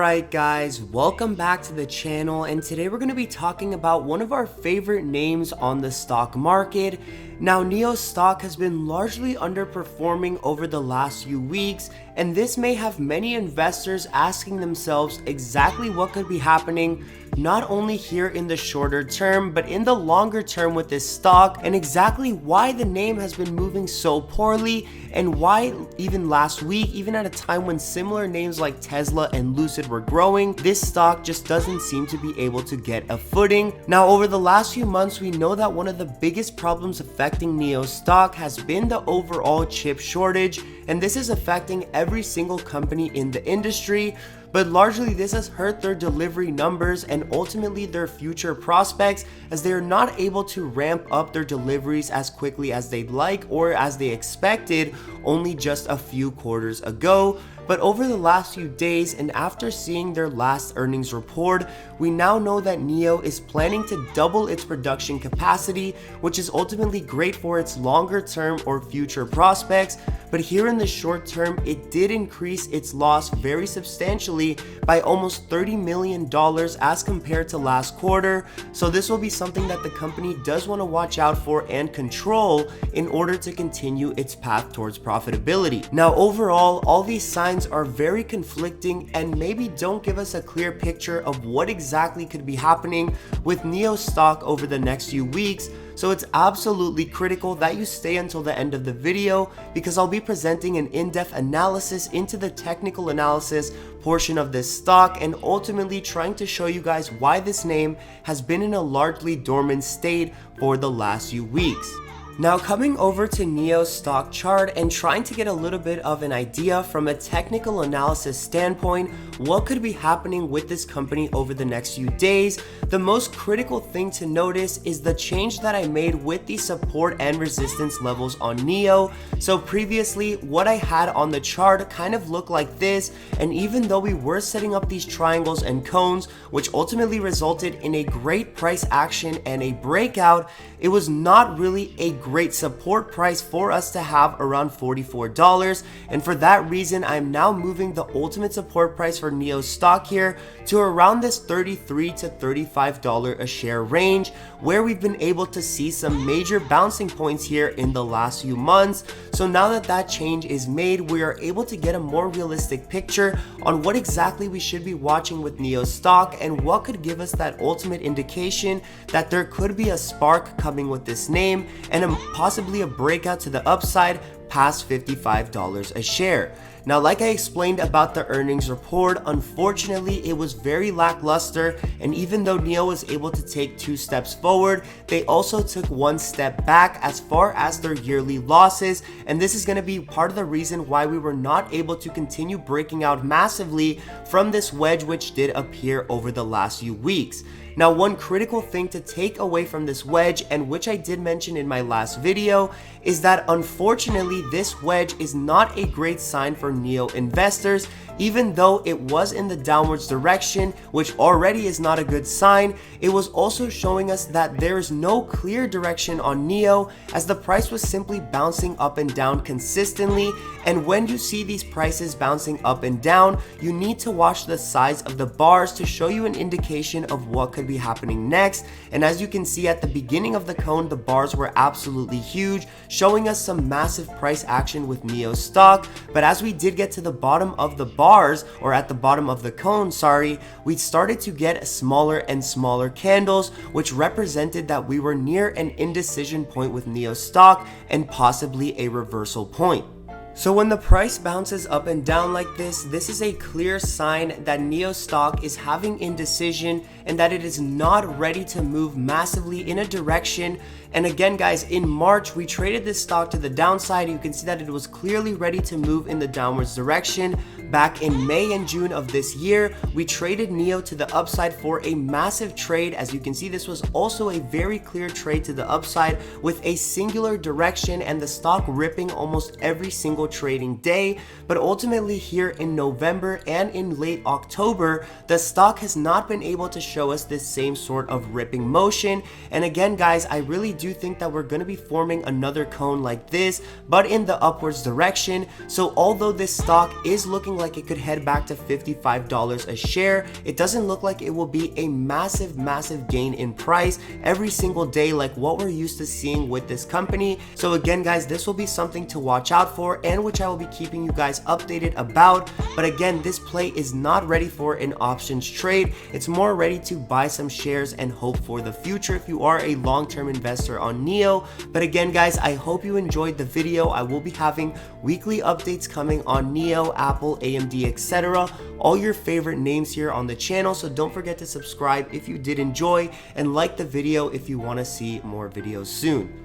Alright guys, welcome back to the channel, and today we're going to be talking about one of our favorite names on the stock market. Now, NIO stock has been largely underperforming over the last few weeks, and this may have many investors asking themselves exactly what could be happening not only here in the shorter term but in the longer term with this stock, and exactly why the name has been moving so poorly, and why even last week, even at a time when similar names like Tesla and Lucid were growing, this stock just doesn't seem to be able to get a footing. Now, over the last few months, we know that one of the biggest problems affecting NIO stock has been the overall chip shortage, and this is affecting every single company in the industry. But largely this has hurt their delivery numbers and ultimately their future prospects, as they are not able to ramp up their deliveries as quickly as they'd like or as they expected only just a few quarters ago. But over the last few days, and after seeing their last earnings report, we now know that NIO is planning to double its production capacity, which is ultimately great for its longer term or future prospects. But here in the short term, it did increase its loss very substantially by almost $30 million as compared to last quarter. So this will be something that the company does want to watch out for and control in order to continue its path towards profitability. Now, overall, all these signs are very conflicting and maybe don't give us a clear picture of what exactly could be happening with NIO stock over the next few weeks. So it's absolutely critical that you stay until the end of the video, because I'll be presenting an in-depth analysis into the technical analysis portion of this stock, and ultimately trying to show you guys why this name has been in a largely dormant state for the last few weeks. Now, coming over to NIO's stock chart and trying to get a little bit of an idea from a technical analysis standpoint, what could be happening with this company over the next few days, the most critical thing to notice is the change that I made with the support and resistance levels on NIO. So previously, what I had on the chart kind of looked like this, and even though we were setting up these triangles and cones, which ultimately resulted in a great price action and a breakout, it was not really a great support price for us to have around $44, and for that reason I'm now moving the ultimate support price for NIO stock here to around this $33 to $35 a share range, where we've been able to see some major bouncing points here in the last few months. So now that that change is made, we are able to get a more realistic picture on what exactly we should be watching with NIO stock, and what could give us that ultimate indication that there could be a spark coming with this name, and possibly a breakout to the upside past $55 a share. Now, like I explained about the earnings report, unfortunately it was very lackluster, and even though NIO was able to take 2 steps forward, they also took 1 step back as far as their yearly losses, and this is going to be part of the reason why we were not able to continue breaking out massively from this wedge which did appear over the last few weeks. Now, one critical thing to take away from this wedge, and which I did mention in my last video, is that unfortunately this wedge is not a great sign for NIO investors. Even though it was in the downwards direction, which already is not a good sign, it was also showing us that there is no clear direction on NIO, as the price was simply bouncing up and down consistently. And when you see these prices bouncing up and down, you need to watch the size of the bars to show you an indication of what could be happening next. And as you can see at the beginning of the cone, the bars were absolutely huge, showing us some massive price action with NIO stock. But as we did get to the bottom of the bars, or at the bottom of the cone, we started to get smaller and smaller candles, which represented that we were near an indecision point with NIO stock and possibly a reversal point. So when the price bounces up and down like this is a clear sign that NIO stock is having indecision and that it is not ready to move massively in a direction. And again, guys, in March, we traded this stock to the downside. You can see that it was clearly ready to move in the downwards direction. Back in May and June of this year, we traded NIO to the upside for a massive trade. As you can see, this was also a very clear trade to the upside with a singular direction, and the stock ripping almost every single trading day. But ultimately here in November and in late October, the stock has not been able to show us this same sort of ripping motion. And again, guys, I really do do think that we're going to be forming another cone like this, but in the upwards direction. So although this stock is looking like it could head back to $55 a share, it doesn't look like it will be a massive gain in price every single day like what we're used to seeing with this company. So again guys, this will be something to watch out for, and which I will be keeping you guys updated about. But again, this play is not ready for an options trade. It's more ready to buy some shares and hope for the future if you are a long-term investor on NIO. But again guys, I hope you enjoyed the video. I will be having weekly updates coming on NIO, Apple, AMD, etc. All your favorite names here on the channel. So don't forget to subscribe if you did enjoy, and like the video if you want to see more videos soon.